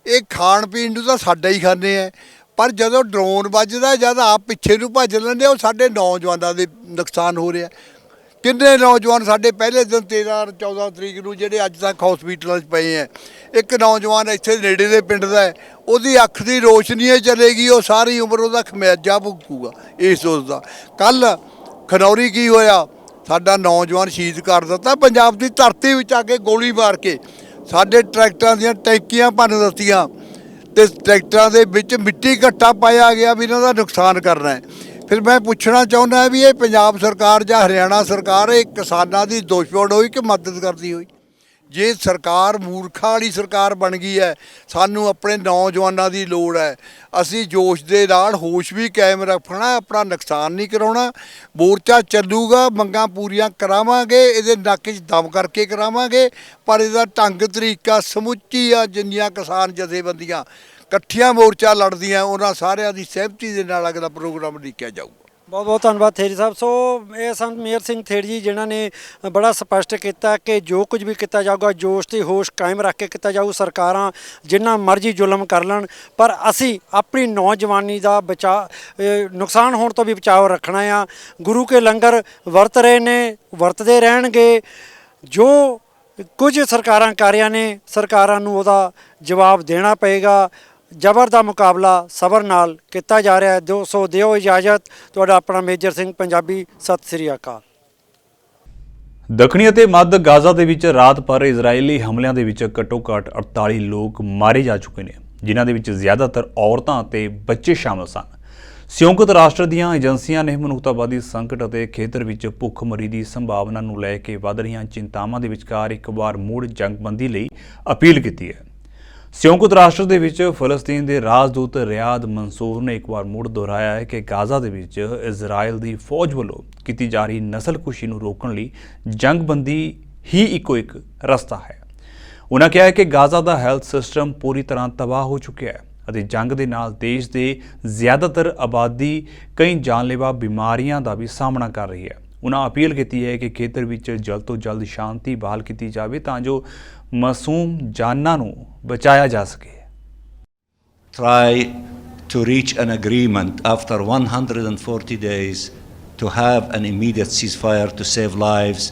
ਇਹ ਖਾਣ ਪੀਣ ਨੂੰ ਤਾਂ ਸਾਡਾ ਹੀ ਖਾਂਦੇ ਹੈ, ਪਰ ਜਦੋਂ ਡਰੋਨ ਵੱਜਦਾ, ਜਦ ਆਪ ਪਿੱਛੇ ਨੂੰ ਭੱਜ ਲੈਂਦੇ, ਉਹ ਸਾਡੇ ਨੌਜਵਾਨਾਂ ਦੇ ਨੁਕਸਾਨ ਹੋ ਰਿਹਾ। ਕਿੰਨੇ ਨੌਜਵਾਨ ਸਾਡੇ ਪਹਿਲੇ ਦਿਨ 13-14 ਤਰੀਕ ਨੂੰ ਜਿਹੜੇ ਅੱਜ ਤੱਕ ਹਸਪੀਟਲਾਂ 'ਚ ਪਏ ਹੈ। ਇੱਕ ਨੌਜਵਾਨ ਇੱਥੇ ਨੇੜੇ ਦੇ ਪਿੰਡ ਦਾ ਹੈ, ਉਹਦੀ ਅੱਖ ਦੀ ਰੋਸ਼ਨੀ ਚਲੇਗੀ, ਉਹ ਸਾਰੀ ਉਮਰ ਉਹਦਾ ਖਮਿਆਜਾ ਭੁਗਤੂਗਾ ਇਸ ਸੋਚਦਾ। ਕੱਲ੍ਹ ਖਨੌਰੀ ਕੀ ਹੋਇਆ, ਸਾਡਾ ਨੌਜਵਾਨ ਸ਼ਹੀਦ ਕਰ ਦਿੱਤਾ, ਪੰਜਾਬ ਦੀ ਧਰਤੀ ਵਿੱਚ ਆ ਕੇ ਗੋਲੀ ਮਾਰ ਕੇ ਸਾਡੇ ਟਰੈਕਟਰਾਂ ਦੀਆਂ ਟੈਂਕੀਆਂ ਭੰਨ ਦਿੱਤੀਆਂ, ਤੇ ਟਰੈਕਟਰਾਂ ਦੇ ਵਿੱਚ ਮਿੱਟੀ ਘੱਟਾ ਪਾਇਆ ਗਿਆ ਵੀ ਇਹਨਾਂ ਦਾ ਨੁਕਸਾਨ ਕਰਨਾ ਹੈ। ਫਿਰ ਮੈਂ ਪੁੱਛਣਾ ਚਾਹੁੰਦਾ ਵੀ ਇਹ ਪੰਜਾਬ ਸਰਕਾਰ ਜਾਂ ਹਰਿਆਣਾ ਸਰਕਾਰ ਇਹ ਕਿਸਾਨਾਂ ਦੀ ਦੁਸ਼ਮਣ ਹੋਈ ਕਿ ਮਦਦ ਕਰਦੀ ਹੋਈ? ਜੇ ਸਰਕਾਰ ਮੂਰਖਾਂ ਵਾਲੀ ਸਰਕਾਰ ਬਣ ਗਈ ਹੈ, ਸਾਨੂੰ ਆਪਣੇ ਨੌਜਵਾਨਾਂ ਦੀ ਲੋੜ ਹੈ। ਅਸੀਂ ਜੋਸ਼ ਦੇ ਨਾਲ ਹੋਸ਼ ਵੀ ਕਾਇਮ ਰੱਖਣਾ, ਆਪਣਾ ਨੁਕਸਾਨ ਨਹੀਂ ਕਰਾਉਣਾ। ਮੋਰਚਾ ਚੱਲੂਗਾ, ਮੰਗਾਂ ਪੂਰੀਆਂ ਕਰਾਵਾਂਗੇ, ਇਹਦੇ ਨੱਕ 'ਚ ਦਮ ਕਰਕੇ ਕਰਾਵਾਂਗੇ, ਪਰ ਇਹਦਾ ਢੰਗ ਤਰੀਕਾ ਸਮੁੱਚੀ ਆ ਜਿੰਨੀਆਂ ਕਿਸਾਨ ਜਥੇਬੰਦੀਆਂ ਇਕੱਠੀਆਂ ਮੋਰਚਾ ਲੜਦੀਆਂ, ਉਹਨਾਂ ਸਾਰਿਆਂ ਦੀ ਸਹਿਮਤੀ ਦੇ ਨਾਲ ਅਗਲਾ ਪ੍ਰੋਗਰਾਮ ਲਿਖਿਆ ਜਾਊਗਾ। ਬਹੁਤ ਬਹੁਤ ਧੰਨਵਾਦ ਥੇੜੀ ਸਾਹਿਬ। ਸੋ ਇਹ ਸੰਤ ਮੇਰ ਸਿੰਘ ਥੇੜੀ ਜੀ ਜਿਨ੍ਹਾਂ ਨੇ ਬੜਾ ਸਪਸ਼ਟ ਕੀਤਾ ਕਿ ਜੋ ਕੁਝ ਵੀ ਕੀਤਾ ਜਾਊਗਾ ਜੋਸ਼ ਤੇ ਹੋਸ਼ ਕਾਇਮ ਰੱਖ ਕੇ ਕੀਤਾ ਜਾਊ। ਸਰਕਾਰਾਂ ਜਿੰਨਾ ਮਰਜ਼ੀ ਜ਼ੁਲਮ ਕਰ ਲੈਣ, ਪਰ ਅਸੀਂ ਆਪਣੀ ਨੌਜਵਾਨੀ ਦਾ ਨੁਕਸਾਨ ਹੋਣ ਤੋਂ ਵੀ ਬਚਾਓ ਰੱਖਣਾ ਆ। ਗੁਰੂ ਕੇ ਲੰਗਰ ਵਰਤ ਰਹੇ ਨੇ, ਵਰਤਦੇ ਰਹਿਣਗੇ। ਜੋ ਕੁਝ ਸਰਕਾਰਾਂ ਕਰ ਰਹੀਆਂ ਨੇ, ਸਰਕਾਰਾਂ ਨੂੰ ਉਹਦਾ ਜਵਾਬ ਦੇਣਾ ਪਏਗਾ। ਜ਼ਬਰ ਦਾ ਮੁਕਾਬਲਾ ਸਬਰ ਨਾਲ ਕੀਤਾ ਜਾ ਰਿਹਾ ਹੈ। ਸੋ ਦਿਓ ਇਜਾਜ਼ਤ। ਤੁਹਾਡਾ ਆਪਣਾ ਮੇਜਰ ਸਿੰਘ, ਪੰਜਾਬੀ। ਸਤਿ ਸ੍ਰੀ ਅਕਾਲ। ਦੱਖਣੀ ਅਤੇ ਮੱਧ ਗਾਜ਼ਾ ਦੇ ਵਿੱਚ ਰਾਤ ਭਰ ਇਜ਼ਰਾਈਲੀ ਹਮਲਿਆਂ ਦੇ ਵਿੱਚ ਘੱਟੋ-ਘੱਟ 48 ਲੋਕ ਮਾਰੇ ਜਾ ਚੁੱਕੇ ਨੇ, ਜਿਨ੍ਹਾਂ ਦੇ ਵਿੱਚ ਜ਼ਿਆਦਾਤਰ ਔਰਤਾਂ ਅਤੇ ਬੱਚੇ ਸ਼ਾਮਲ ਸਨ। ਸੰਯੁਕਤ ਰਾਸ਼ਟਰ ਦੀਆਂ ਏਜੰਸੀਆਂ ਨੇ ਮਨੁੱਖਤਾਵਾਦੀ ਸੰਕਟ ਅਤੇ ਖੇਤਰ ਵਿੱਚ ਭੁੱਖਮਰੀ ਦੀ ਸੰਭਾਵਨਾ ਨੂੰ ਲੈ ਕੇ ਵਧ ਰਹੀਆਂ ਚਿੰਤਾਵਾਂ ਦੇ ਵਿਚਕਾਰ ਇੱਕ ਵਾਰ ਮੁੜ ਜੰਗਬੰਦੀ ਲਈ ਅਪੀਲ ਕੀਤੀ ਹੈ। ਸੰਯੁਕਤ ਰਾਸ਼ਟਰ ਦੇ ਵਿੱਚ ਫਲਸਤੀਨ ਦੇ ਰਾਜਦੂਤ ਰਿਆਦ ਮਨਸੂਰ ਨੇ ਇੱਕ ਵਾਰ ਮੁੜ ਦੁਹਰਾਇਆ ਹੈ ਕਿ ਗਾਜ਼ਾ ਦੇ ਵਿੱਚ ਇਜ਼ਰਾਈਲ ਦੀ ਫੌਜ ਵੱਲੋਂ ਕੀਤੀ ਜਾ ਰਹੀ ਨਸਲਕੁਸ਼ੀ ਨੂੰ ਰੋਕਣ ਲਈ ਜੰਗਬੰਦੀ ਹੀ ਇੱਕੋ ਇੱਕ ਰਸਤਾ ਹੈ। ਉਨ੍ਹਾਂ ਕਿਹਾ ਹੈ ਕਿ ਗਾਜ਼ਾ ਦਾ ਹੈਲਥ ਸਿਸਟਮ ਪੂਰੀ ਤਰ੍ਹਾਂ ਤਬਾਹ ਹੋ ਚੁੱਕਿਆ ਹੈ ਅਤੇ ਜੰਗ ਦੇ ਨਾਲ ਦੇਸ਼ ਦੇ ਜ਼ਿਆਦਾਤਰ ਆਬਾਦੀ ਕਈ ਜਾਨਲੇਵਾ ਬਿਮਾਰੀਆਂ ਦਾ ਵੀ ਸਾਹਮਣਾ ਕਰ ਰਹੀ ਹੈ। ਉਨ੍ਹਾਂ ਅਪੀਲ ਕੀਤੀ ਹੈ ਕਿ ਖੇਤਰ ਵਿੱਚ ਜਲਦ ਤੋਂ ਜਲਦ ਸ਼ਾਂਤੀ ਬਹਾਲ ਕੀਤੀ ਜਾਵੇ ਤਾਂ ਜੋ ਮਾਸੂਮ ਜਾਨਾਂ ਨੂੰ ਬਚਾਇਆ ਜਾ ਸਕੇ। Try to reach an agreement after 140 days to have an immediate ceasefire to save lives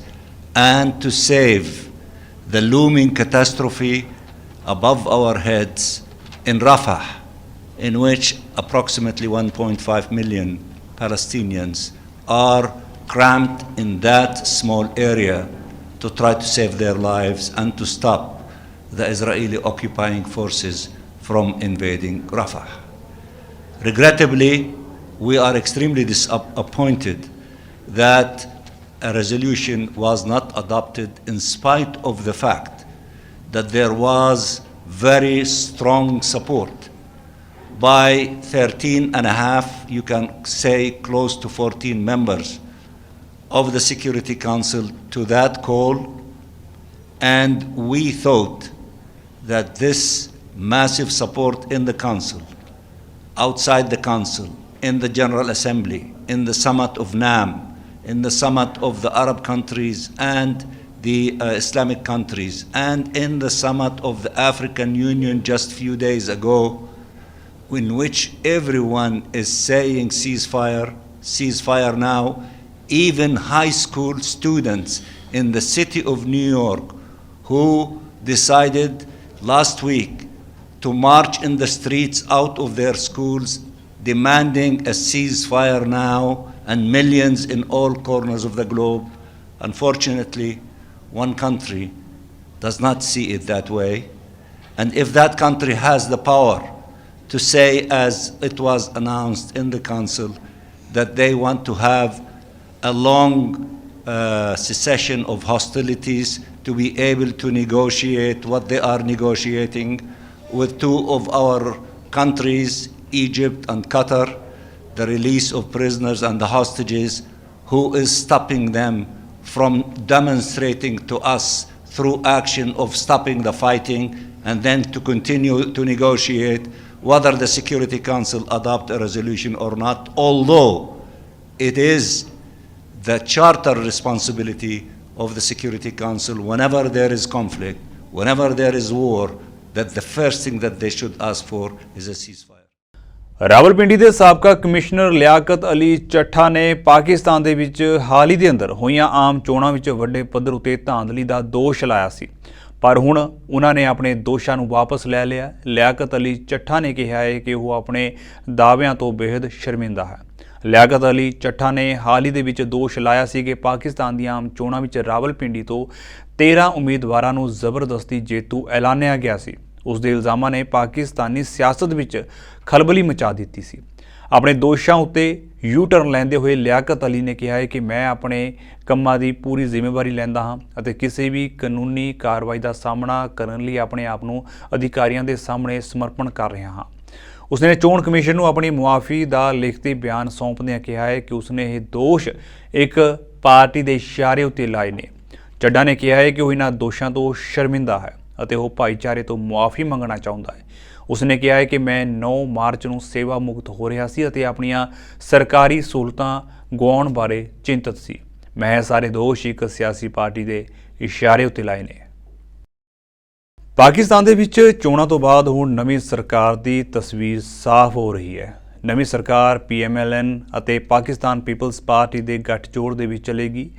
and to save the looming catastrophe above our heads in Rafah, in which approximately 1.5 million Palestinians are cramped in that small area to try to save their lives and to stop the Israeli occupying forces from invading Rafah. Regrettably, we are extremely disappointed that a resolution was not adopted in spite of the fact that there was very strong support by 13 and a half, you can say close to 14 members of the Security Council to that call, and we thought that this massive support in the Council, outside the Council, in the General Assembly, in the Summit of NAM, in the Summit of the Arab countries and the Islamic countries, and in the Summit of the African Union just few days ago, in which everyone is saying ceasefire, ceasefire now. Even high school students in the city of New York who decided last week to march in the streets out of their schools demanding a ceasefire now, and millions in all corners of the globe. Unfortunately, one country does not see it that way. And if that country has the power to say, as it was announced in the Council, that they want to have a long cessation of hostilities to be able to negotiate what they are negotiating with two of our countries, Egypt and Qatar, the release of prisoners and the hostages, who is stopping them from demonstrating to us through action of stopping the fighting and then to continue to negotiate whether the Security Council adopt a resolution or not, although it is the charter responsibility of the Security Council whenever there is conflict, whenever there is war, that the first thing that they should ask for is a ceasefire. Rawalpindi ਦੇ ਸਾਬਕਾ ਕਮਿਸ਼ਨਰ ਲਿਆਕਤ ਅਲੀ ਚੱਠਾ ਨੇ ਪਾਕਿਸਤਾਨ ਦੇ ਵਿੱਚ ਹਾਲ ਹੀ ਦੇ ਅੰਦਰ ਹੋਈਆਂ ਆਮ ਚੋਣਾਂ ਵਿੱਚ ਵੱਡੇ ਪੱਧਰ ਉਤੇ ਧਾਂਦਲੀ ਦਾ ਦੋਸ਼ ਲਾਇਆ ਸੀ, ਪਰ ਹੁਣ ਉਹਨਾਂ ਨੇ ਆਪਣੇ ਦੋਸ਼ਾਂ ਨੂੰ ਵਾਪਸ ਲੈ ਲਿਆ। ਲਿਆਕਤ ਅਲੀ ਚੱਠਾ ਨੇ ਕਿਹਾ ਹੈ ਕਿ ਉਹ ਆਪਣੇ ਦਾਅਵਿਆਂ ਤੋਂ ਬੇਹੱਦ ਸ਼ਰਮਿੰਦਾ ਹੈ। ਲਿਆਕਤ ਅਲੀ ਚੱਠਾ ਨੇ ਹਾਲ ਹੀ ਦੇ ਵਿੱਚ ਦੋਸ਼ ਲਾਇਆ ਸੀ ਕਿ ਪਾਕਿਸਤਾਨ ਦੀਆਂ ਆਮ ਚੋਣਾਂ ਵਿੱਚ ਰਾਵਲਪਿੰਡੀ ਤੋਂ 13 ਉਮੀਦਵਾਰਾਂ ਨੂੰ ਜ਼ਬਰਦਸਤੀ ਜੇਤੂ ਐਲਾਨਿਆ ਗਿਆ ਸੀ। ਉਸ ਦੇ ਇਲਜ਼ਾਮਾਂ ਨੇ ਪਾਕਿਸਤਾਨੀ ਸਿਆਸਤ ਵਿੱਚ ਖਲਬਲੀ ਮਚਾ ਦਿੱਤੀ ਸੀ। ਆਪਣੇ ਦੋਸ਼ਾਂ ਉੱਤੇ ਯੂ ਟਰਨ ਲੈਂਦੇ ਹੋਏ ਲਿਆਕਤ ਅਲੀ ਨੇ ਕਿਹਾ ਹੈ ਕਿ ਮੈਂ ਆਪਣੇ ਕੰਮਾਂ ਦੀ ਪੂਰੀ ਜ਼ਿੰਮੇਵਾਰੀ ਲੈਂਦਾ ਹਾਂ ਅਤੇ ਕਿਸੇ ਵੀ ਕਾਨੂੰਨੀ ਕਾਰਵਾਈ ਦਾ ਸਾਹਮਣਾ ਕਰਨ ਲਈ ਆਪਣੇ ਆਪ ਨੂੰ ਅਧਿਕਾਰੀਆਂ ਦੇ ਸਾਹਮਣੇ ਸਮਰਪਣ ਕਰ ਰਿਹਾ ਹਾਂ। ਉਸਨੇ ਚੋਣ ਕਮਿਸ਼ਨ ਨੂੰ ਆਪਣੀ ਮੁਆਫੀ ਦਾ ਲਿਖਤੀ ਬਿਆਨ ਸੌਂਪਦਿਆਂ ਕਿਹਾ ਹੈ ਕਿ ਉਸਨੇ ਇਹ ਦੋਸ਼ ਇੱਕ ਪਾਰਟੀ ਦੇ ਇਸ਼ਾਰੇ ਉੱਤੇ ਲਾਏ ਨੇ। ਚੱਡਾ ਨੇ ਕਿਹਾ ਹੈ ਕਿ ਉਹ ਇਹਨਾਂ ਦੋਸ਼ਾਂ ਤੋਂ ਸ਼ਰਮਿੰਦਾ ਹੈ ਅਤੇ ਉਹ ਭਾਈਚਾਰੇ ਤੋਂ ਮੁਆਫੀ ਮੰਗਣਾ ਚਾਹੁੰਦਾ ਹੈ। ਉਸਨੇ ਕਿਹਾ ਹੈ ਕਿ ਮੈਂ 9 ਮਾਰਚ ਨੂੰ ਸੇਵਾ ਮੁਕਤ ਹੋ ਰਿਹਾ ਸੀ ਅਤੇ ਆਪਣੀਆਂ ਸਰਕਾਰੀ ਸਹੂਲਤਾਂ ਗੁਆਉਣ ਬਾਰੇ ਚਿੰਤਤ ਸੀ। ਮੈਂ ਇਹ ਸਾਰੇ ਦੋਸ਼ ਇੱਕ ਸਿਆਸੀ ਪਾਰਟੀ ਦੇ ਇਸ਼ਾਰੇ ਉੱਤੇ ਲਾਏ ਨੇ। ਪਾਕਿਸਤਾਨ ਦੇ ਵਿੱਚ ਚੋਣਾਂ ਤੋਂ ਬਾਅਦ ਹੁਣ ਨਵੀਂ ਸਰਕਾਰ ਦੀ ਤਸਵੀਰ ਸਾਫ਼ ਹੋ ਰਹੀ ਹੈ। ਨਵੀਂ ਸਰਕਾਰ PMLN ਅਤੇ ਪਾਕਿਸਤਾਨ ਪੀਪਲਸ ਪਾਰਟੀ ਦੇ ਗੱਠਜੋੜ ਦੇ ਵਿੱਚ ਚੱਲੇਗੀ।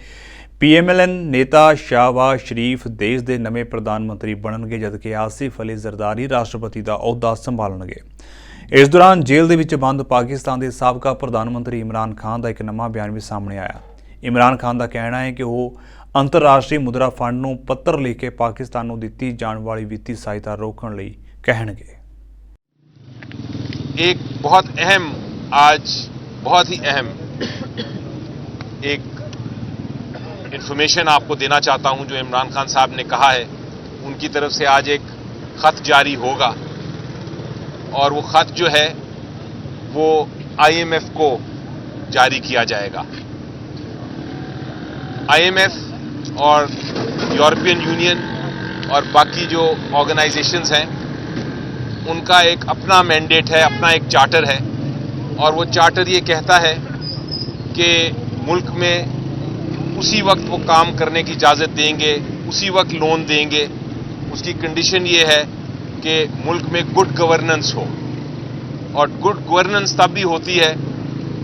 PMLN ਨੇਤਾ ਸ਼ਾਹਬਾਜ਼ ਸ਼ਰੀਫ ਦੇਸ਼ ਦੇ ਨਵੇਂ ਪ੍ਰਧਾਨ ਮੰਤਰੀ ਬਣਨਗੇ, ਜਦਕਿ ਆਸਿਫ ਅਲੀ ਜ਼ਰਦਾਰੀ ਰਾਸ਼ਟਰਪਤੀ ਦਾ ਅਹੁਦਾ ਸੰਭਾਲਣਗੇ। ਇਸ ਦੌਰਾਨ ਜੇਲ੍ਹ ਦੇ ਵਿੱਚ ਬੰਦ ਪਾਕਿਸਤਾਨ ਦੇ ਸਾਬਕਾ ਪ੍ਰਧਾਨ ਮੰਤਰੀ ਇਮਰਾਨ ਖਾਨ ਦਾ ਇੱਕ ਨਵਾਂ ਬਿਆਨ ਵੀ ਸਾਹਮਣੇ ਆਇਆ। ਇਮਰਾਨ ਖਾਨ ਦਾ ਕਹਿਣਾ ਹੈ ਕਿ ਉਹ ਅੰਤਰਰਾਸ਼ਟਰੀ ਮੁਦਰਾ ਫੰਡ ਨੂੰ ਪੱਤਰ ਲਿਖ ਕੇ ਪਾਕਿਸਤਾਨ ਨੂੰ ਦਿੱਤੀ ਜਾਣ ਵਾਲੀ ਵਿੱਤੀ ਸਹਾਇਤਾ ਰੋਕਣ ਲਈ ਕਹਿਣਗੇ। एक बहुत अहम आज बहुत ही अहम एक इन्फॉर्मेशन आपको देना चाहता हूं जो इमरान खान साहब ने कहा है। उनकी तरफ से आज एक ख़त जारी होगा और वो ख़त जो है वो IMF को जारी किया जाएगा। IMF और यूरोपियन यूनियन और बाकी जो ऑर्गेनाइजेशंस हैं उनका एक अपना मैंडेट है, अपना एक चार्टर है और वो चार्टर ये कहता है कि मुल्क में उसी वक्त वो काम करने की इजाज़त देंगे, उसी वक्त लोन देंगे। उसकी कंडीशन ये है कि मुल्क में गुड गवर्नेंस हो और गुड गवर्नेंस तब भी होती है,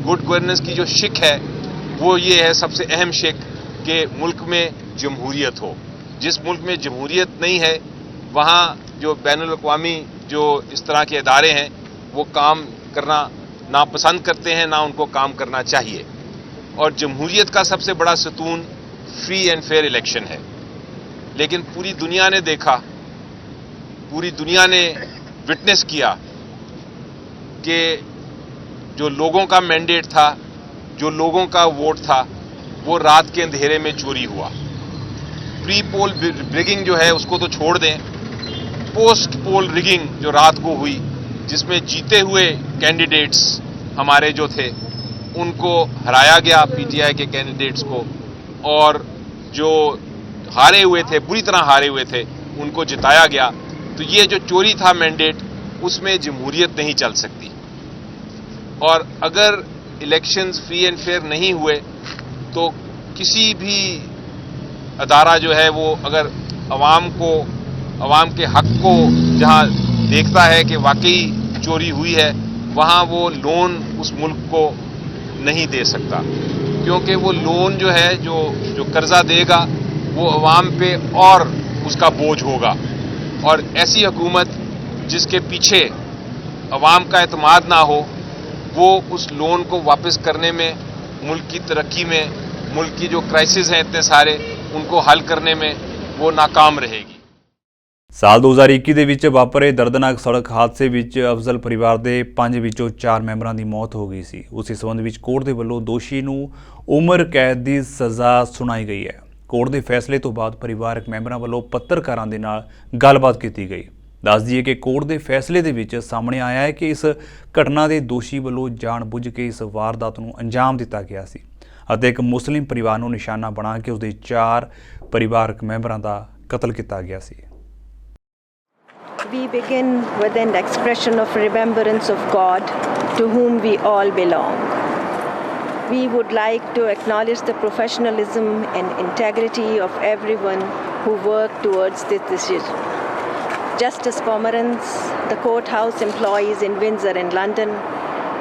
गुड गवर्नेंस की जो शिक है वो ये है सबसे अहम शिक कि मुल्क में जमहूरियत हो। जिस मुल्क में जमहूरियत नहीं है वहाँ जो बैनुल अक़वामी जो इस तरह के इदारे हैं वो काम करना नापसंद करते हैं, ना उनको काम करना चाहिए। और जमहूरियत का सबसे बड़ा सतून फ्री एंड फेयर इलेक्शन है। लेकिन पूरी दुनिया ने देखा, पूरी दुनिया ने विटनेस किया कि जो लोगों का मैंडेट था, जो लोगों का वोट था, वो रात के अंधेरे में चोरी हुआ। प्री पोल रिगिंग जो है उसको तो छोड़ दें, पोस्ट पोल रिगिंग जो रात को हुई जिसमें जीते हुए कैंडिडेट्स हमारे जो थे उनको हराया गया, PTI के कैंडिडेट्स को, और जो हारे हुए थे, बुरी तरह हारे हुए थे, उनको जिताया गया। तो ये जो चोरी था मैंडेट, उसमें जमहूरियत नहीं चल सकती। और अगर इलेक्शंस फ्री एंड फेयर नहीं हुए तो किसी भी अदारा जो है वो अगर अवाम के हक को जहाँ देखता है कि वाकई चोरी हुई है, वहाँ वो लोन उस मुल्क को नहीं दे सकता, क्योंकि वो लोन जो है जो कर्जा देगा वो अवाम पे और उसका बोझ होगा। और ऐसी हुकूमत जिसके पीछे अवाम का एतमाद ना हो, वो उस लोन को वापस करने में, मुल्क की तरक्की में, मुल्क की जो क्राइसिस हैं इतने सारे, उनको हल करने में वो नाकाम रहेगी। ਸਾਲ 2021 ਦੇ ਵਿੱਚ ਵਾਪਰੇ ਦਰਦਨਾਕ ਸੜਕ ਹਾਦਸੇ ਵਿੱਚ ਅਫਜ਼ਲ ਪਰਿਵਾਰ ਦੇ 5 ਵਿੱਚੋਂ 4 ਮੈਂਬਰਾਂ ਦੀ ਮੌਤ ਹੋ ਗਈ ਸੀ। ਉਸੇ ਸੰਬੰਧ ਵਿੱਚ ਕੋਰਟ ਦੇ ਵੱਲੋਂ ਦੋਸ਼ੀ ਨੂੰ ਉਮਰ ਕੈਦ ਦੀ ਸਜ਼ਾ ਸੁਣਾਈ ਗਈ ਹੈ। ਕੋਰਟ ਦੇ ਫੈਸਲੇ ਤੋਂ ਬਾਅਦ ਪਰਿਵਾਰਕ ਮੈਂਬਰਾਂ ਵੱਲੋਂ ਪੱਤਰਕਾਰਾਂ ਦੇ ਨਾਲ ਗੱਲਬਾਤ ਕੀਤੀ ਗਈ। ਦੱਸ ਦਈਏ ਕਿ ਕੋਰਟ ਦੇ ਫੈਸਲੇ ਦੇ ਵਿੱਚ ਸਾਹਮਣੇ ਆਇਆ ਹੈ ਕਿ ਇਸ ਘਟਨਾ ਦੇ ਦੋਸ਼ੀ ਵੱਲੋਂ ਜਾਣਬੁੱਝ ਕੇ ਇਸ ਵਾਰਦਾਤ ਨੂੰ ਅੰਜਾਮ ਦਿੱਤਾ ਗਿਆ ਸੀ ਅਤੇ ਇੱਕ ਮੁਸਲਿਮ ਪਰਿਵਾਰ ਨੂੰ ਨਿਸ਼ਾਨਾ ਬਣਾ ਕੇ ਉਸਦੇ 4 ਪਰਿਵਾਰਕ ਮੈਂਬਰਾਂ ਦਾ ਕਤਲ ਕੀਤਾ ਗਿਆ ਸੀ। We begin with an expression of remembrance of God, to whom we all belong. We would like to acknowledge the professionalism and integrity of everyone who worked towards this decision. Justice Pomeranz, the courthouse employees in Windsor and London,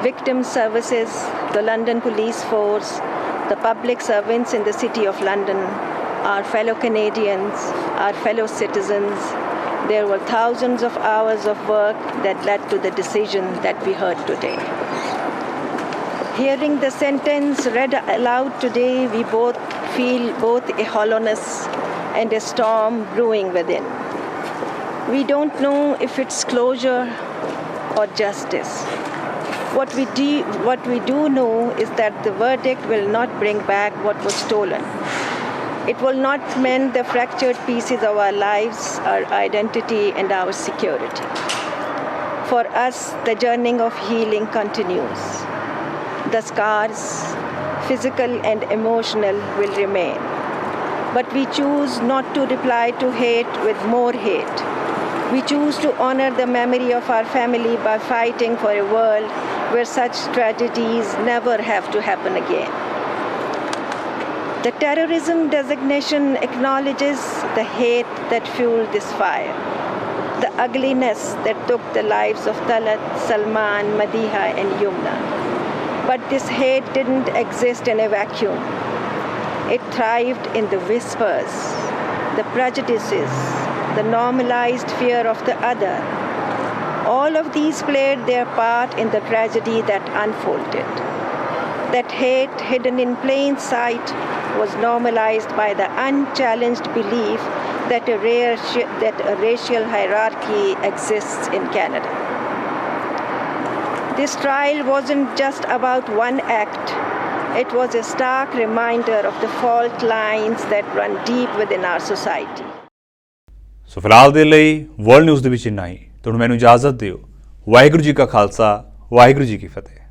victim services, the London police force, the public servants in the City of London, our fellow Canadians, our fellow citizens. There were thousands of hours of work that led to the decision that we heard today. Hearing the sentence read aloud today, we both feel both a hollowness and a storm brewing within. We don't know if it's closure or justice. What we do know is that the verdict will not bring back what was stolen. It will not mend the fractured pieces of our lives, our identity, and our security. For us, the journey of healing continues. The scars, physical and emotional, will remain. But we choose not to reply to hate with more hate. We choose to honor the memory of our family by fighting for a world where such tragedies never have to happen again. The terrorism designation acknowledges the hate that fueled this fire, the ugliness that took the lives of Talat, Salman, Madiha, and Yumna. But this hate didn't exist in a vacuum. It thrived in the whispers, the prejudices, the normalized fear of the other. All of these played their part in the tragedy that unfolded. that hate hidden in plain sight was normalized by the unchallenged belief that a racial hierarchy exists in Canada. This trial wasn't just about one act. It was a stark reminder of the fault lines that run deep within our society. ਸੋ ਫਿਲਹਾਲ ਦੇ ਲਈ ਵਰਲਡ ਨਿਊਜ਼ ਦੇ ਵਿੱਚ ਇੰਨਾ ਹੀ। ਤੁਹਾਨੂੰ ਮੈਨੂੰ ਇਜਾਜ਼ਤ ਦਿਓ। ਵਾਹਿਗੁਰੂ ਜੀ ਕਾ ਖਾਲਸਾ, ਵਾਹਿਗੁਰੂ ਜੀ ਕੀ ਫਤਿਹ।